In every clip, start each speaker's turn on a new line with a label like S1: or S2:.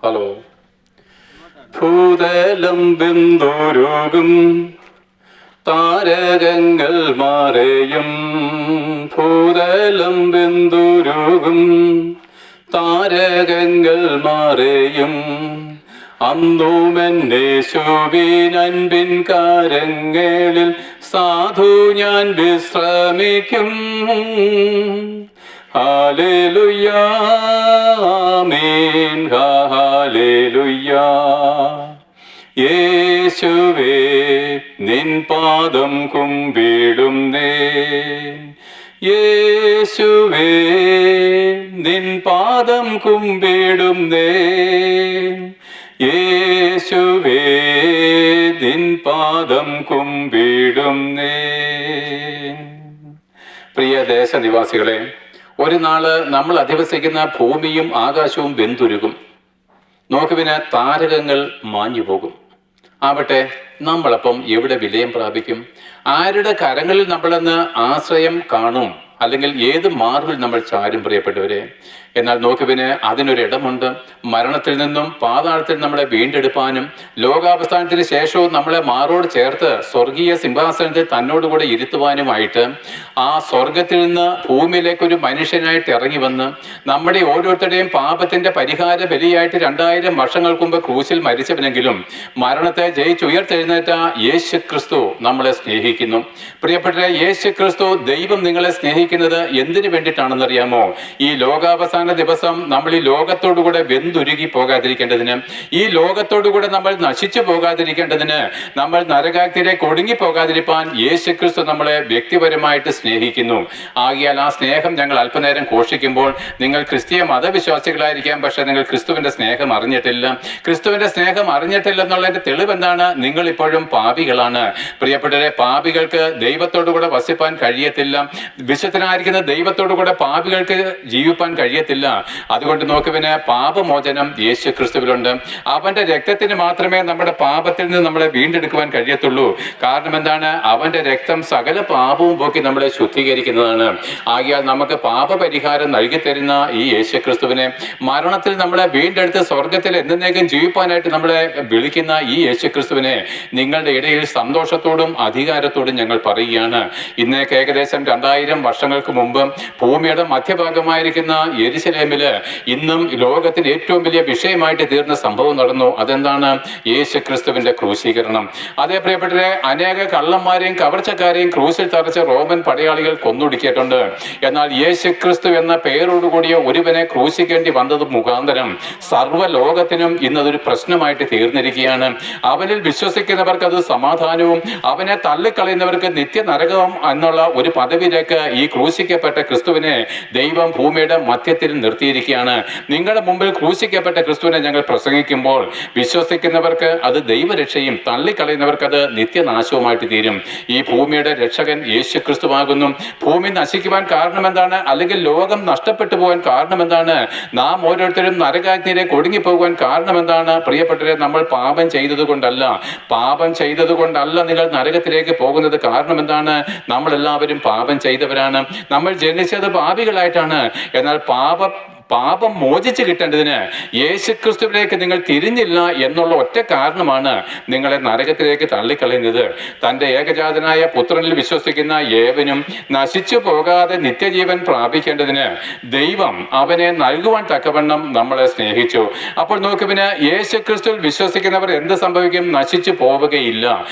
S1: Hello. ഭൂതലം ബിന്ദുരുകും താരകങ്ങൾ മാറയും, ഭൂതലം ബിന്ദുരുകും താരകങ്ങൾ മാറയും, അന്നുമെന്നേശുവിൻ അൻപിൻ കരങ്ങളിൽ സാധു ഞാൻ വിശ്രമിക്കും. ഹല്ലേലൂയ, ആമേൻ, ഹല്ലേലൂയ. യേശുവേ നിൻ പാദം കുമ്പിടുന്നേ, യേശുവേ നിൻ പാദം കുമ്പിടുന്നേ, യേശുവേ നിൻ പാദം കുമ്പിടുന്നേ. പ്രിയ ദേശനിവാസികളെ, ഒരു നാള് നമ്മൾ അധിവസിക്കുന്ന ഭൂമിയും ആകാശവും വെന്തുരുകും. നോക്കുവിന് താരകങ്ങൾ മാഞ്ഞു പോകും. ആവട്ടെ, നമ്മളപ്പം എവിടെ വിലയം പ്രാപിക്കും? ആരുടെ കരങ്ങളിൽ നമ്മളെന്ന് ആശ്രയം കാണും? അല്ലെങ്കിൽ ഏത് മാർവിൽ നമ്മൾ ചാരും, പ്രിയപ്പെട്ടവരെ? എന്നാൽ നോക്കുവിന് അതിനൊരിടമുണ്ട്. മരണത്തിൽ നിന്നും പാതാളത്തിൽ നമ്മളെ വീണ്ടെടുപ്പാനും ലോകാവസാനത്തിന് ശേഷവും നമ്മളെ മാറോട് ചേർത്ത് സ്വർഗീയ സിംഹാസനത്തിൽ തന്നോടുകൂടെ ഇരുത്തുവാനുമായിട്ട് ആ സ്വർഗത്തിൽ നിന്ന് ഭൂമിയിലേക്കൊരു മനുഷ്യനായിട്ട് ഇറങ്ങി വന്ന് നമ്മുടെ ഓരോരുത്തരുടെയും പാപത്തിന്റെ പരിഹാര ബലിയായിട്ട് 2000 വർഷങ്ങൾക്ക് മുമ്പ് ക്രൂശിൽ മരിച്ചവനെങ്കിലും മരണത്തെ ജയിച്ചുയർത്തെഴുന്നേറ്റ യേശു ക്രിസ്തു നമ്മളെ സ്നേഹിക്കുന്നു. പ്രിയപ്പെട്ട യേശു ക്രിസ്തു, ദൈവം നിങ്ങളെ സ്നേഹിക്കുന്നത് എന്തിനു വേണ്ടിയിട്ടാണെന്നറിയാമോ? ഈ ലോകാവസാന ദിവസം നമ്മൾ ഈ ലോകത്തോടുകൂടെ വെന്തുരുകി പോകാതിരിക്കേണ്ടതിന്, ഈ ലോകത്തോടുകൂടെ നമ്മൾ നശിച്ചു പോകാതിരിക്കേണ്ടതിന്, നമ്മൾ നരകാഗ്നിയിലേക്ക് ഒടുങ്ങി പോകാതിരിക്കാൻ യേശു ക്രിസ്തു നമ്മളെ വ്യക്തിപരമായിട്ട് സ്നേഹിക്കുന്നു. ആകിയാൽ ആ സ്നേഹം ഞങ്ങൾ അല്പനേരം ഘോഷിക്കുമ്പോൾ, നിങ്ങൾ ക്രിസ്തീയ മതവിശ്വാസികളായിരിക്കാം, പക്ഷെ നിങ്ങൾ ക്രിസ്തുവിന്റെ സ്നേഹം അറിഞ്ഞിട്ടില്ല. ക്രിസ്തുവിന്റെ സ്നേഹം അറിഞ്ഞിട്ടില്ല എന്നുള്ളതിന്റെ തെളിവെന്താണ്? നിങ്ങൾ ഇപ്പോഴും പാപികളാണ്. പ്രിയപ്പെട്ടവരെ, പാപികൾക്ക് ദൈവത്തോടുകൂടെ വസിപ്പാൻ കഴിയത്തില്ല. വിശുദ്ധനായിരിക്കുന്ന ദൈവത്തോടുകൂടെ പാപികൾക്ക് ജീവിപ്പാൻ കഴിയത്തില്ല. അതുകൊണ്ട് നോക്കുവിന് പാപമോചനം യേശു ക്രിസ്തുവിലുണ്ട്. അവന്റെ രക്തത്തിന് മാത്രമേ നമ്മുടെ പാപത്തിൽ നിന്ന് നമ്മളെ വീണ്ടെടുക്കുവാൻ കഴിയത്തുള്ളൂ. കാരണം എന്താണ്? അവന്റെ രക്തം സകല പാപവും പോക്കി നമ്മളെ ശുദ്ധീകരിക്കുന്നതാണ്. ആകിയാൽ നമുക്ക് പാപപരിഹാരം നൽകി തരുന്ന ഈ യേശു ക്രിസ്തുവിനെ, മരണത്തിൽ നമ്മളെ വീണ്ടെടുത്ത് സ്വർഗത്തിൽ എന്നേക്കും ജീവിപ്പാനായിട്ട് നമ്മളെ വിളിക്കുന്ന ഈ യേശു ക്രിസ്തുവിനെ നിങ്ങളുടെ ഇടയിൽ സന്തോഷത്തോടും അധികാരത്തോടും ഞങ്ങൾ പറയുകയാണ്. ഇന്നേക്ക് ഏകദേശം 2000 വർഷങ്ങൾക്ക് മുമ്പ് ഭൂമിയുടെ മധ്യഭാഗമായിരിക്കുന്ന യെരുശലേമില് ഇന്നും ലോകത്തിന് ഏറ്റവും വലിയ വിഷയമായിട്ട് തീർന്ന സംഭവം നടന്നു. അതെന്താണ്? യേശു ക്രിസ്തുവിന്റെ ക്രൂശീകരണം. അതേ പ്രിയപ്പെട്ടവരെ, അനേക കള്ളന്മാരെയും കവർച്ചക്കാരെയും ക്രൂശിൽ തറച്ച് റോമൻ പടയാളികൾ കൊന്നൊടുക്കിയിട്ടുണ്ട്. എന്നാൽ യേശു ക്രിസ്തു എന്ന പേരോടുകൂടിയ ഒരുവനെ ക്രൂശിക്കേണ്ടി വന്നത് മുഖാന്തരം സർവ്വലോകത്തിനും ഇന്നതൊരു പ്രശ്നമായിട്ട് തീർന്നിരിക്കുകയാണ്. അവനിൽ വിശ്വസിക്കുന്നവർക്ക് അത് സമാധാനവും, അവനെ തള്ളിക്കളയുന്നവർക്ക് നിത്യനരകവും എന്നുള്ള ഒരു പദവിയിലേക്ക് ഈ ക്രൂശിക്കപ്പെട്ട ക്രിസ്തുവിനെ ദൈവം ഭൂമിയുടെ മധ്യത്തിൽ നിർത്തിയിരിക്കുകയാണ്. നിങ്ങളുടെ മുമ്പിൽ ക്രൂശിക്കപ്പെട്ട ക്രിസ്തുവിനെ ഞങ്ങൾ പ്രസംഗിക്കുമ്പോൾ വിശ്വസിക്കുന്നവർക്ക് അത് ദൈവരക്ഷയും, തള്ളിക്കളയുന്നവർക്ക് അത് നിത്യനാശവുമായിട്ട് തീരും. ഈ ഭൂമിയുടെ രക്ഷകൻ യേശു ക്രിസ്തുവാകുന്നു. ഭൂമി നശിക്കുവാൻ കാരണം എന്താണ്? അല്ലെങ്കിൽ ലോകം നഷ്ടപ്പെട്ടു പോകാൻ കാരണം എന്താണ്? നാം ഓരോരുത്തരും നരകാഗ്നിയിലേക്ക് ഒടുങ്ങിപ്പോകുവാൻ കാരണം എന്താണ്? പ്രിയപ്പെട്ടവരെ, നമ്മൾ പാപം ചെയ്തത് കൊണ്ടല്ല. പാപം ചെയ്തത് കൊണ്ടല്ല നിങ്ങൾ നരകത്തിലേക്ക് പോകുന്നത്. കാരണം എന്താണ്? നമ്മളെല്ലാവരും പാപം ചെയ്തവരാണ്. നമ്മൾ ജനിച്ചത് പാപികളായിട്ടാണ്. എന്നാൽ പാപം മോചിച്ച് കിട്ടേണ്ടതിന് യേശുക്രിസ്തുവിലേക്ക് നിങ്ങൾ തിരിഞ്ഞില്ല എന്നുള്ള ഒറ്റ കാരണമാണ് നിങ്ങളെ നരകത്തിലേക്ക് തള്ളിക്കളയുന്നത്. തൻ്റെ ഏകജാതനായ പുത്രനിൽ വിശ്വസിക്കുന്ന ഏവനും നശിച്ചു പോകാതെ നിത്യജീവൻ പ്രാപിക്കേണ്ടതിന് ദൈവം അവനെ നൽകുവാൻ തക്കവണ്ണം നമ്മളെ സ്നേഹിച്ചു. അപ്പോൾ നോക്കുവിന് യേശുക്രിസ്തുവിൽ വിശ്വസിക്കുന്നവർ എന്ത് സംഭവിക്കും? നശിച്ചു പോവുകയില്ല.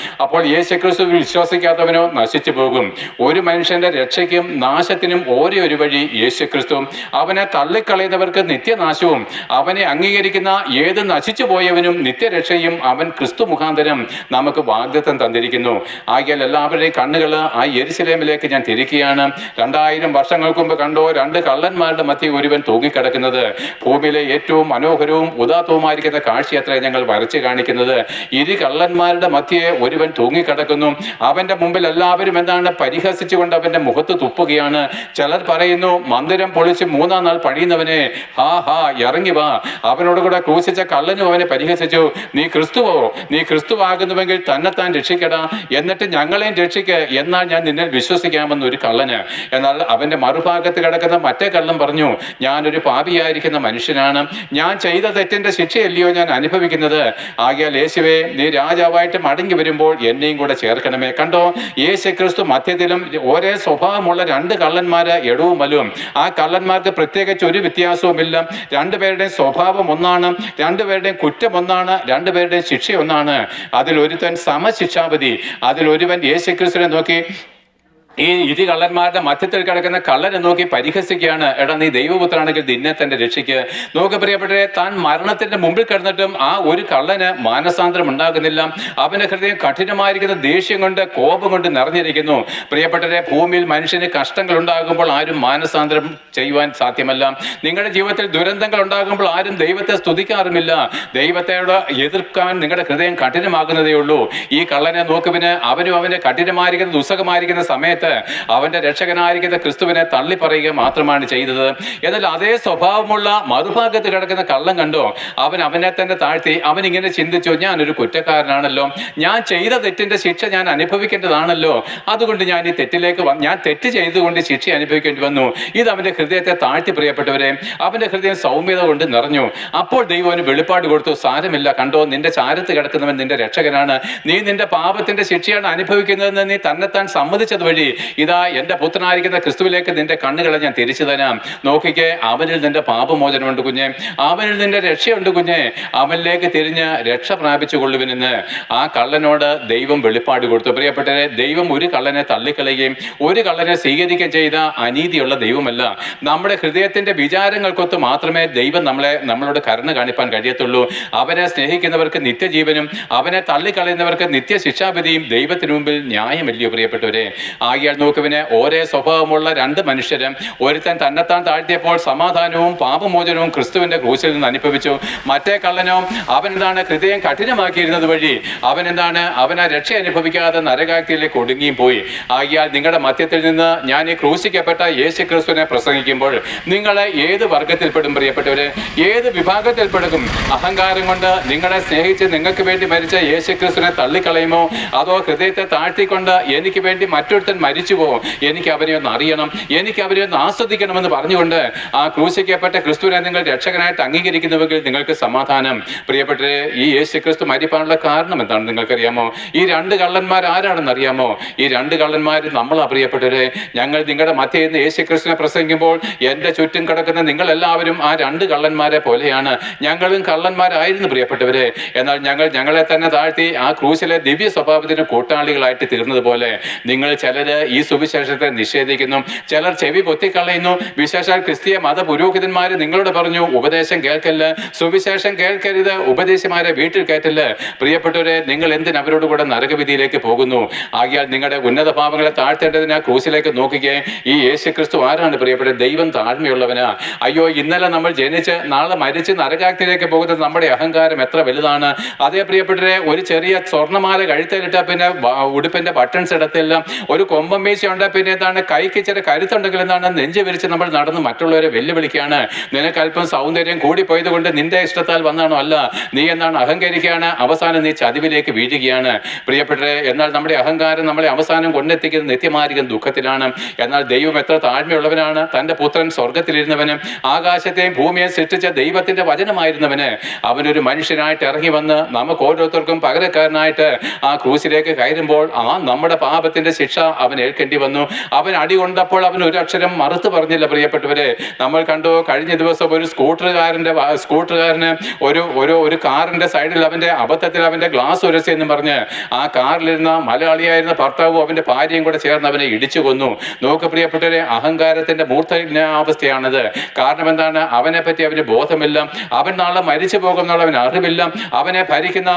S1: അപ്പോൾ യേശുക്രിസ്തുവിൽ വിശ്വസിക്കാത്തവനോ നശിച്ചു പോകും. ഒരു മനുഷ്യന്റെ രക്ഷയ്ക്കും നാശത്തിനും ഒരേ ഒരു വഴി യേശുക്രിസ്തു. അവനെ തള്ളിക്കളയുന്നവർക്ക് നിത്യനാശവും, അവനെ അംഗീകരിക്കുന്ന ഏത് നശിച്ചു പോയവനും നിത്യരക്ഷയും അവൻ ക്രിസ്തു മുഖാന്തരം നമുക്ക് വാഗ്ദത്തം തന്നിരിക്കുന്നു. ആകിയാൽ എല്ലാവരുടെയും കണ്ണുകൾ ആ യെരുശലേമിലേക്ക് ഞാൻ തിരിക്കുകയാണ്. 2000 വർഷങ്ങൾക്ക് മുമ്പ് കണ്ടോ 2 കള്ളന്മാരുടെ മധ്യ ഒരുവൻ തൂങ്ങിക്കിടക്കുന്നത്. ഭൂമിയിലെ ഏറ്റവും മനോഹരവും ഉദാത്തവുമായിരിക്കുന്ന കാഴ്ചയത്രേ ഞങ്ങൾ വരച്ച് കാണിക്കുന്നത്. 2 കള്ളന്മാരുടെ മധ്യേ ഒരുവൻ തൂങ്ങിക്കിടക്കുന്നു. അവന്റെ മുമ്പിൽ എല്ലാവരും എന്താണ്? പരിഹസിച്ചുകൊണ്ട് അവന്റെ മുഖത്ത് തുപ്പുകയാണ്. ചിലർ പറയുന്നു, മന്ദിരം പൊളിച്ച് 3-ാം നാൾ പണിയുന്നവനെ ദൈവമേ, ഹാ ഹാ ഇറങ്ങി വാ. അവനോട് കൂടെ ക്രൂശിച്ച കള്ളനും അവനെ പരിഹസിച്ചു. നീ ക്രിസ്തുവോ? നീ ക്രിസ്തുവാകുന്നുവെങ്കിൽ തന്നെത്താൻ രക്ഷിക്കടാ, എന്നിട്ട് ഞങ്ങളെയും രക്ഷിക്ക്, എന്നാൽ ഞാൻ നിന്നിൽ വിശ്വസിക്കാമെന്ന് ഒരു കള്ളന്. എന്നാൽ അവന്റെ മറുഭാഗത്ത് കിടക്കുന്ന മറ്റേ കള്ളൻ പറഞ്ഞു, ഞാനൊരു പാപിയായിരിക്കുന്ന മനുഷ്യനാണ്, ഞാൻ ചെയ്ത തെറ്റിന്റെ ശിക്ഷയല്ലയോ ഞാൻ അനുഭവിക്കുന്നത്. ആകയാൽ യേശുവേ, നീ രാജാവായിട്ട് മടങ്ങി വരുമ്പോൾ എന്നെയും കൂടെ ചേർക്കണമേ. കണ്ടോ, യേശു ക്രിസ്തു മധ്യത്തിലും ഒരേ സ്വഭാവമുള്ള രണ്ട് കള്ളന്മാര് എടവും മലും. ആ കള്ളന്മാർക്ക് പ്രത്യേകിച്ച് ഒരു വ്യത്യാസവുമില്ല. രണ്ടുപേരുടെയും സ്വഭാവം ഒന്നാണ്, രണ്ടുപേരുടെയും കുറ്റം ഒന്നാണ്, രണ്ടുപേരുടെയും ശിക്ഷ ഒന്നാണ്. അതിൽ ഒരുത്തൻ സമശിക്ഷാപതി. അതിലൊരുവൻ യേശു ക്രിസ്തുവിനെ നോക്കി ഈ കള്ളന്മാരുടെ മധ്യത്തിൽ കിടക്കുന്ന കള്ളനെ നോക്കി പരിഹസിക്കുകയാണ്. എടാ, നീ ദൈവപുത്രനാണെങ്കിൽ നിന്നെ തന്നെ രക്ഷിക്ക്. നോക്ക് പ്രിയപ്പെട്ടവരെ, താൻ മരണത്തിന്റെ മുമ്പിൽ കിടന്നിട്ടും ആ ഒരു കള്ളന് മാനസാന്തരം ഉണ്ടാകുന്നില്ല. അവന്റെ ഹൃദയം കഠിനമായിരിക്കുന്ന ദേഷ്യം കൊണ്ട്, കോപം കൊണ്ട് നിറഞ്ഞിരിക്കുന്നു. പ്രിയപ്പെട്ടവരെ, ഭൂമിയിൽ മനുഷ്യന് കഷ്ടങ്ങൾ ഉണ്ടാകുമ്പോൾ ആരും മാനസാന്തരം ചെയ്യുവാൻ സാധ്യമല്ല. നിങ്ങളുടെ ജീവിതത്തിൽ ദുരന്തങ്ങൾ ഉണ്ടാകുമ്പോൾ ആരും ദൈവത്തെ സ്തുതിക്കാറുമില്ല. ദൈവത്തോട് എതിർക്കാൻ നിങ്ങളുടെ ഹൃദയം കഠിനമാകുന്നതേ ഉള്ളൂ. ഈ കള്ളനെ നോക്കുവിന് അവനും അവന്റെ കഠിനമായിരിക്കുന്ന ദുസ്സഹമായിരിക്കുന്ന സമയത്ത് അവന്റെ രക്ഷകനായിരിക്കുന്ന ക്രിസ്തുവിനെ തള്ളി പറയുക മാത്രമാണ് ചെയ്തത്. എന്നാൽ അതേ സ്വഭാവമുള്ള മറുഭാഗത്ത് കിടക്കുന്ന കള്ളൻ കണ്ടോ, അവനെ തന്നെ താഴ്ത്തി. അവൻ ഇങ്ങനെ ചിന്തിച്ചു, ഞാനൊരു കുറ്റക്കാരനാണല്ലോ, ഞാൻ ചെയ്ത തെറ്റിന്റെ ശിക്ഷ ഞാൻ അനുഭവിക്കേണ്ടതാണല്ലോ, അതുകൊണ്ട് ഞാൻ ഈ തെറ്റിലേക്ക് ഞാൻ തെറ്റ് ചെയ്തുകൊണ്ട് ശിക്ഷ അനുഭവിക്കേണ്ടി വന്നു. ഇത് അവന്റെ ഹൃദയത്തെ താഴ്ത്തി. പ്രിയപ്പെട്ടവരെ, അവന്റെ ഹൃദയം സൗമ്യത കൊണ്ട് നിറഞ്ഞു. അപ്പോൾ ദൈവം അവന് വെളിപ്പാട് കൊടുത്തു, സാരമില്ല, കണ്ടോ, നിന്റെ ചാരത്ത് കിടക്കുന്നവൻ നിന്റെ രക്ഷകനാണ്. നീ നിന്റെ പാപത്തിന്റെ ശിക്ഷയാണ് അനുഭവിക്കുന്നതെന്ന് നീ തന്നെത്താൻ സമ്മതിച്ചത് വഴി ഇതാ എന്റെ പുത്രനായിരിക്കുന്ന ക്രിസ്തുവിലേക്ക് നിന്റെ കണ്ണുകളെ ഞാൻ തിരിച്ചു തരാം. നോക്കിക്കേ, അവനിൽ നിന്റെ പാപമോചനമുണ്ട് കുഞ്ഞെ, അവനിൽ നിന്റെ രക്ഷയുണ്ട് കുഞ്ഞെ, അവനിലേക്ക് തിരിഞ്ഞ് രക്ഷ പ്രാപിച്ചു കൊള്ളുവിനെന്ന് ആ കള്ളനോട് ദൈവം വെളിപ്പാട് കൊടുത്തു. പ്രിയപ്പെട്ടവരെ, ദൈവം ഒരു കള്ളനെ തള്ളിക്കളയുകയും ഒരു കള്ളനെ സ്വീകരിക്കുകയും ചെയ്ത അനീതിയുള്ള ദൈവമല്ല. നമ്മുടെ ഹൃദയത്തിന്റെ വിചാരങ്ങൾക്കൊത്ത് മാത്രമേ ദൈവം നമ്മളോട് കരുണ കാണിപ്പാൻ കഴിയത്തുള്ളൂ. അവനെ സ്നേഹിക്കുന്നവർക്ക് നിത്യജീവനും അവനെ തള്ളിക്കളയുന്നവർക്ക് നിത്യശിക്ഷാവിധിയും ദൈവത്തിന് മുമ്പിൽ ന്യായമല്ലയോ പ്രിയപ്പെട്ടവരെ. ആകിയാൽ നോക്കുവിന് ഒരേ സ്വഭാവമുള്ള രണ്ട് മനുഷ്യരും, ഒരുത്തൻ തന്നെത്താൻ താഴ്ത്തിയപ്പോൾ സമാധാനവും പാപമോചനവും ക്രിസ്തുവിന്റെ ക്രൂശിൽ നിന്ന് അനുഭവിച്ചു. മറ്റേ കള്ളനോ അവനെന്താണ് ഹൃദയം കഠിനമാക്കിയിരുന്നത് വഴി അവൻ ആ രക്ഷ അനുഭവിക്കാതെ നരകാഗ്നിയിലേക്ക് ഒടുങ്ങിയും പോയി. ആകിയാൽ നിങ്ങളുടെ മധ്യത്തിൽ നിന്ന് ഞാൻ ഈ ക്രൂശിക്കപ്പെട്ട യേശു ക്രിസ്തുവിനെ പ്രസംഗിക്കുമ്പോൾ നിങ്ങളെ ഏത് വർഗത്തിൽപ്പെടും പ്രിയപ്പെട്ടവര്? ഏത് വിഭാഗത്തിൽപ്പെടും? അഹങ്കാരം കൊണ്ട് നിങ്ങളെ സ്നേഹിച്ച് നിങ്ങൾക്ക് വേണ്ടി മരിച്ച യേശു ക്രിസ്തുവിനെ തള്ളിക്കളയുമോ, അതോ ഹൃദയത്തെ താഴ്ത്തിക്കൊണ്ട് എനിക്ക് വേണ്ടി മറ്റൊരുത്തൻ മരിച്ചു പോകും, എനിക്ക് അവരെ ഒന്ന് അറിയണം, എനിക്ക് അവരെ ഒന്ന് ആസ്വദിക്കണമെന്ന് പറഞ്ഞുകൊണ്ട് ആ ക്രൂശിക്കപ്പെട്ട ക്രിസ്തുവിനെ നിങ്ങൾ രക്ഷകനായിട്ട് അംഗീകരിക്കുന്നുവെങ്കിൽ നിങ്ങൾക്ക് സമാധാനം. പ്രിയപ്പെട്ടവരെ, ഈ യേശു ക്രിസ്തു മരിപ്പാനുള്ള കാരണം എന്താണെന്ന് നിങ്ങൾക്കറിയാമോ? ഈ രണ്ട് കള്ളന്മാർ ആരാണെന്ന് അറിയാമോ? ഈ രണ്ട് കള്ളന്മാർ നമ്മളാ പ്രിയപ്പെട്ടവരെ. ഞങ്ങൾ നിങ്ങളുടെ മധ്യയിൽ നിന്ന് യേശു ക്രിസ്തുവിനെ പ്രസംഗിക്കുമ്പോൾ എൻ്റെ ചുറ്റും കിടക്കുന്ന നിങ്ങളെല്ലാവരും ആ രണ്ട് കള്ളന്മാരെ പോലെയാണ്. ഞങ്ങളും കള്ളന്മാരായിരുന്നു പ്രിയപ്പെട്ടവരെ. എന്നാൽ ഞങ്ങളെ തന്നെ താഴ്ത്തി ആ ക്രൂശിലെ ദിവ്യ സ്വഭാവത്തിന് കൂട്ടാളികളായിട്ട് തീർന്നതുപോലെ നിങ്ങൾ ചിലര് ഈ സുവിശേഷത്തെ നിഷേധിക്കുന്നു, ചിലർ ചെവി പൊത്തിക്കളയുന്നു. വിശേഷാൽ ക്രിസ്തീയ മത പുരോഹിതന്മാര് നിങ്ങളോട് പറഞ്ഞു, ഉപദേശം കേൾക്കല്ല, സുവിശേഷം കേൾക്കരുത്, ഉപദേശിമാരെ വീട്ടിൽ കയറ്റല്ല. പ്രിയപ്പെട്ടവരെ, നിങ്ങൾ എന്തിന് അവരോട് കൂടെ നരകവിധിയിലേക്ക് പോകുന്നു? ആകിയാൽ നിങ്ങളുടെ ഉന്നത ഭാവങ്ങളെ താഴ്ത്തേണ്ടതിന് ആ ക്രൂശിലേക്ക് നോക്കുകയെ. ഈ യേശു ക്രിസ്തു ആരാണ് പ്രിയപ്പെട്ടത്? ദൈവം താഴ്മയുള്ളവനാ. അയ്യോ, ഇന്നലെ നമ്മൾ ജനിച്ച് നാളെ മരിച്ച് നരകാഗ്നിയിലേക്ക് പോകുന്നത് നമ്മുടെ അഹങ്കാരം എത്ര വലുതാണ്. അതേ പ്രിയപ്പെട്ടവരെ, ഒരു ചെറിയ സ്വർണ്ണമാല കഴുത്തേലിട്ട പിന്നെ ഉടുപ്പിന്റെ ബട്ടൺസ് ഇടത്തില്ല, ഒരു കൊമ്പം വീഴ്ച ഉണ്ട്, പിന്നെ എന്താണ് കൈക്ക് ചില കരുത്തുണ്ടെങ്കിൽ എന്താണ് നെഞ്ച് വിരിച്ച് നമ്മൾ നടന്ന് മറ്റുള്ളവരെ വെല്ലുവിളിക്കുകയാണ്. നിനക്ക് അല്പം സൗന്ദര്യം കൂടിപ്പോയത് കൊണ്ട് നിന്റെ ഇഷ്ടത്താൽ വന്നാണോ? അല്ല, നീ എന്താണ് അഹങ്കരിക്കുകയാണ്, അവസാനം നീ ചതിവിലേക്ക് വീഴുകയാണ് പ്രിയപ്പെട്ടവരെ. എന്നാൽ നമ്മുടെ അഹങ്കാരം നമ്മളെ അവസാനം കൊണ്ടെത്തിക്കുന്നത് നിത്യമായിരിക്കും ദുഃഖത്തിലാണ്. എന്നാൽ ദൈവം എത്ര താഴ്മയുള്ളവനാണ്. തന്റെ പുത്രൻ സ്വർഗത്തിലിരുന്നവനും ആകാശത്തെയും ഭൂമിയെ സൃഷ്ടിച്ച ദൈവത്തിന്റെ വചനമായിരുന്നവന് അവനൊരു മനുഷ്യനായിട്ട് ഇറങ്ങി വന്ന് നമുക്ക് ഓരോരുത്തർക്കും പകരക്കാരനായിട്ട് ആ ക്രൂശിലേക്ക് കയറുമ്പോൾ ആ നമ്മുടെ പാപത്തിന്റെ ശിക്ഷ അവൻ ഏൽക്കേണ്ടി വന്നു. അവൻ അടി കൊണ്ടപ്പോൾ അവൻ ഒരു അക്ഷരം മറുത്ത് പറഞ്ഞില്ല പ്രിയപ്പെട്ടവരെ. നമ്മൾ കണ്ടു കഴിഞ്ഞ ദിവസം ഒരു സ്കൂട്ടറുകാരന് ഒരു കാറിന്റെ സൈഡിൽ അബദ്ധത്തിൽ അവന്റെ ഗ്ലാസ് ഉരസി എന്ന് പറഞ്ഞ് ആ കാറിലിരുന്ന മലയാളിയായിരുന്ന ഭർത്താവും അവന്റെ ഭാര്യയും കൂടെ ചേർന്ന് അവനെ ഇടിച്ചു കൊന്നു. നോക്ക് പ്രിയപ്പെട്ടവരെ, അഹങ്കാരത്തിന്റെ മൂർധന്യാവസ്ഥയാണിത്. കാരണം എന്താണ്? അവനെ പറ്റി അവന് ബോധമില്ല, അവൻ നാളെ മരിച്ചു പോകുമെന്നുള്ള അവൻ അറിവില്ല, അവനെ ഭരിക്കുന്ന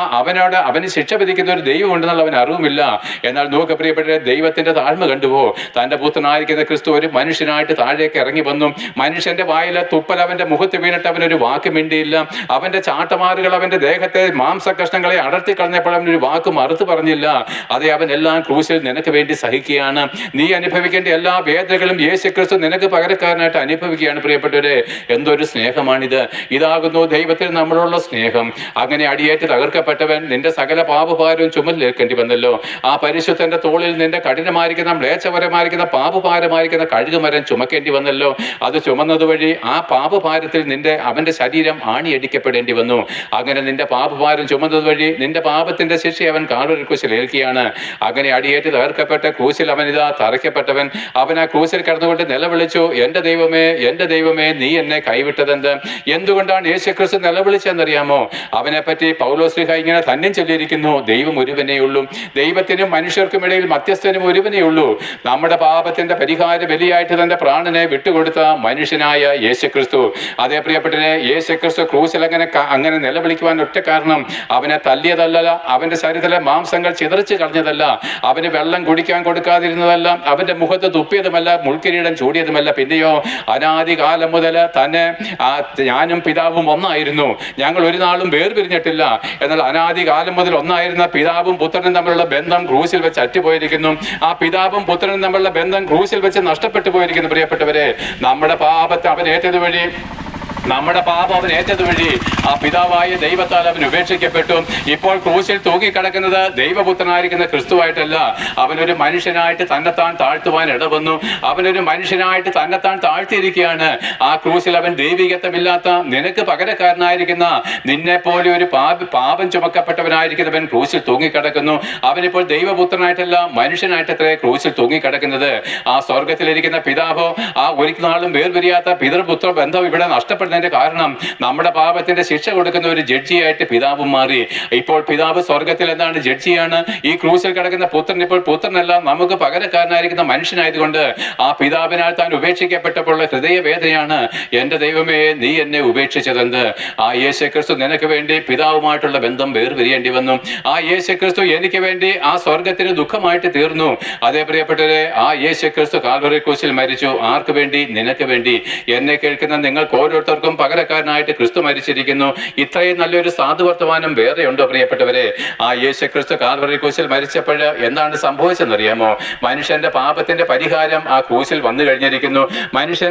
S1: അവന് ശിക്ഷ വിധിക്കുന്ന ഒരു ദൈവം ഉണ്ടെന്നുള്ള അവൻ അറിവുമില്ല. എന്നാൽ നോക്ക് പ്രിയപ്പെട്ടവരെ, ദൈവത്തിന്റെ താഴ്മ കണ്ടുവോ? തൻ്റെ പുത്രനായിരിക്കുന്ന ക്രിസ്തു ഒരു മനുഷ്യനായിട്ട് താഴേക്ക് ഇറങ്ങി വന്നു. മനുഷ്യന്റെ വായിലെ തുപ്പൽ അവന്റെ മുഖത്ത് വീണിട്ട് അവനൊരു വാക്ക് മിണ്ടിയില്ല. അവന്റെ ചാട്ടമാറുകൾ അവന്റെ ദേഹത്തെ മാംസകഷ്ണങ്ങളെ അടർത്തി കളഞ്ഞപ്പോൾ അവനൊരു വാക്ക് മറുത്ത് പറഞ്ഞില്ല. അതെ, അവൻ എല്ലാം ക്രൂശിൽ നിനക്ക് വേണ്ടി സഹിക്കുകയാണ്. നീ അനുഭവിക്കേണ്ട എല്ലാ വേദനകളും യേശു ക്രിസ്തു നിനക്ക് പകരക്കാരനായിട്ട് അനുഭവിക്കുകയാണ്. പ്രിയപ്പെട്ടവരെ, എന്തൊരു സ്നേഹമാണിത്! ഇതാകുന്നു ദൈവത്തിന് നമ്മളുള്ള സ്നേഹം. അങ്ങനെ അടിയേറ്റ് തകർക്കപ്പെട്ടവൻ നിന്റെ സകല പാപഭാരവും ചുമലിലേൽക്കേണ്ടി വന്നല്ലോ. ആ പരിശുദ്ധന്റെ തോളിൽ നിന്റെ കഠിനമായിരിക്കുന്ന മ്ലേച്ഛപരമായിരിക്കുന്ന പാപഭാരമായിരിക്കുന്ന കഴുകുമരം ചുമക്കേണ്ടി വന്നല്ലോ. അത് ചുമന്നത് വഴി ആ പാപഭാരത്തിൽ അവന്റെ ശരീരം ആണിയടിക്കപ്പെടേണ്ടി വന്നു. അങ്ങനെ നിന്റെ പാപഭാരം ചുമന്നത് വഴി നിന്റെ പാപത്തിന്റെ ശിക്ഷ അവൻ കാൽവരി ക്രൂശിൽ ഏൽക്കുകയാണ്. അങ്ങനെ അടിയേറ്റ് തകർക്കപ്പെട്ട ക്രൂശിൽ അവനിതാ തറയ്ക്കപ്പെട്ടവൻ. അവൻ ആ ക്രൂശിൽ കിടന്നുകൊണ്ട് നിലവിളിച്ചു, എൻ്റെ ദൈവമേ, എൻ്റെ ദൈവമേ, നീ എന്നെ കൈവിട്ടതെന്ത്? എന്തുകൊണ്ടാണ് യേശുക്രിസ്തു നിലവിളിച്ചെന്നറിയാമോ? അവനെ പറ്റി പൗലോസ്ലീഹ ഇങ്ങനെ തന്നെ ചൊല്ലിയിരിക്കുന്നു, ദൈവം ഒരുവനേ ഉള്ളൂ, ദൈവത്തിനും മനുഷ്യർക്കും ഇടയിൽ മധ്യസ്ഥനും ഒരുവനേ ഉള്ളൂ. നമ്മുടെ പാപത്തിന്റെ പരിഹാര ബലിയായിട്ട് തന്റെ പ്രാണനെ വിട്ടുകൊടുത്ത മനുഷ്യനായ യേശുക്രിസ്തു. അതേ പ്രിയപ്പെട്ടവരെ, യേശുക്രിസ്തു ക്രൂശിൽ അങ്ങനെ നിലവിളിക്കുവാൻ ഒറ്റ കാരണം അവനെ തല്ലിയതല്ല, അവന്റെ ശരീരത്തിലെ മാംസങ്ങൾ ചിതറിച്ച് കളഞ്ഞതല്ല, അവന് വെള്ളം കുടിക്കാൻ കൊടുക്കാതിരുന്നതല്ല, അവന്റെ മുഖത്ത് തുപ്പിയതുമല്ല, മുൾക്കിരീടം ചൂടിയതുമല്ല. പിന്നെയോ അനാദികാലം മുതൽ തന്നെ ഞാനും പിതാവും ഒന്നായിരുന്നു, ഞങ്ങൾ ഒരു നാളും വേർപിരിഞ്ഞിട്ടില്ല. എന്നാൽ അനാദികാലം മുതൽ ഒന്നായിരുന്ന പിതാവും പുത്രനും തമ്മിലുള്ള ബന്ധം ക്രൂശിൽ വെച്ച് അറ്റുപോയിരിക്കുന്നു. ആ പിതാവും പുത്രനും തമ്മിലുള്ള ബന്ധം ക്രൂശിൽ വെച്ച് നഷ്ടപ്പെട്ടു പോയിരിക്കുന്നു. പ്രിയപ്പെട്ടവരെ, നമ്മുടെ പാപത്തെ അവൻ ഏറ്റത് വഴി ആ പിതാവായ ദൈവത്താൽ അവൻ ഉപേക്ഷിക്കപ്പെട്ടു. ഇപ്പോൾ ക്രൂശിൽ തൂങ്ങിക്കിടക്കുന്നത് ദൈവപുത്രനായിരിക്കുന്ന ക്രിസ്തുവായിട്ടല്ല, അവനൊരു മനുഷ്യനായിട്ട് തന്നെത്താൻ താഴ്ത്തുവാൻ ഇടവന്നു. അവനൊരു മനുഷ്യനായിട്ട് തന്നെത്താൻ താഴ്ത്തിയിരിക്കുകയാണ്. ആ ക്രൂശിൽ അവൻ ദൈവികത്വമില്ലാത്ത നിനക്ക് പകരക്കാരനായിരിക്കുന്ന നിന്നെ പോലെ ഒരു പാപം ചുമക്കപ്പെട്ടവനായിരിക്കുന്നവൻ ക്രൂശിൽ തൂങ്ങിക്കിടക്കുന്നു. അവനിപ്പോൾ ദൈവപുത്രനായിട്ടല്ല, മനുഷ്യനായിട്ടത്രേ ക്രൂശിൽ തൂങ്ങിക്കിടക്കുന്നത്. ആ സ്വർഗത്തിലിരിക്കുന്ന പിതാവോ ആ ഒരു നാളും വേർപിരിയാത്ത പിതൃപുത്ര ബന്ധം ഇവിടെ നഷ്ടപ്പെടുന്നതിന്റെ കാരണം നമ്മുടെ പാപത്തിന്റെ ശിക്ഷ കൊടുക്കുന്ന ഒരു ജഡ്ജിയായിട്ട് പിതാവും മാറി. ഇപ്പോൾ പിതാവ് സ്വർഗത്തിൽ എന്താണ്? ജഡ്ജിയാണ്. ഈ ക്രൂശിൽ കിടക്കുന്ന പുത്രൻ ഇപ്പോൾ പുത്രനല്ല, നമുക്ക് പകരക്കാരനായിരിക്കുന്ന മനുഷ്യനായതുകൊണ്ട് ആ പിതാവിനാൽ താൻ ഉപേക്ഷിക്കപ്പെട്ടപ്പോൾ ഹൃദയവേദനയാണ്. എൻ്റെ ദൈവമേ, നീ എന്നെ ഉപേക്ഷിച്ചതെന്ത്? ആ യേശുക്രിസ്തു നിനക്ക് വേണ്ടി പിതാവുമായിട്ടുള്ള ബന്ധം വേർപിരിയേണ്ടി വന്നു. ആ യേശുക്രിസ്തു എനിക്ക് വേണ്ടി ആ സ്വർഗത്തിന് ദുഃഖമായിട്ട് തീർന്നു. അതേ പ്രിയപ്പെട്ടവരെ, ആ യേശുക്രിസ്തു കാൽവരി ക്രൂശിൽ മരിച്ചു. ആർക്ക് വേണ്ടി? നിനക്ക് വേണ്ടി. എന്നെ കേൾക്കുന്ന നിങ്ങൾക്ക് ഓരോരുത്തർക്കും പകരക്കാരനായിട്ട് ക്രിസ്തു മരിച്ചിരിക്കുന്നു. ഇത്രയും നല്ലൊരു സാധുവർത്തമാനം വേറെ ഉണ്ടോ പ്രിയപ്പെട്ടവരെ? ആ യേശുക്രിസ്തു കാൽവരി ക്രൂശിൽ മരിച്ചപ്പോൾ എന്താണ് സംഭവിച്ചെന്നറിയാമോ? മനുഷ്യന്റെ പാപത്തിന്റെ പരിഹാരം ആ ക്രൂശിൽ വന്നു കഴിഞ്ഞിരിക്കുന്നു. മനുഷ്യൻ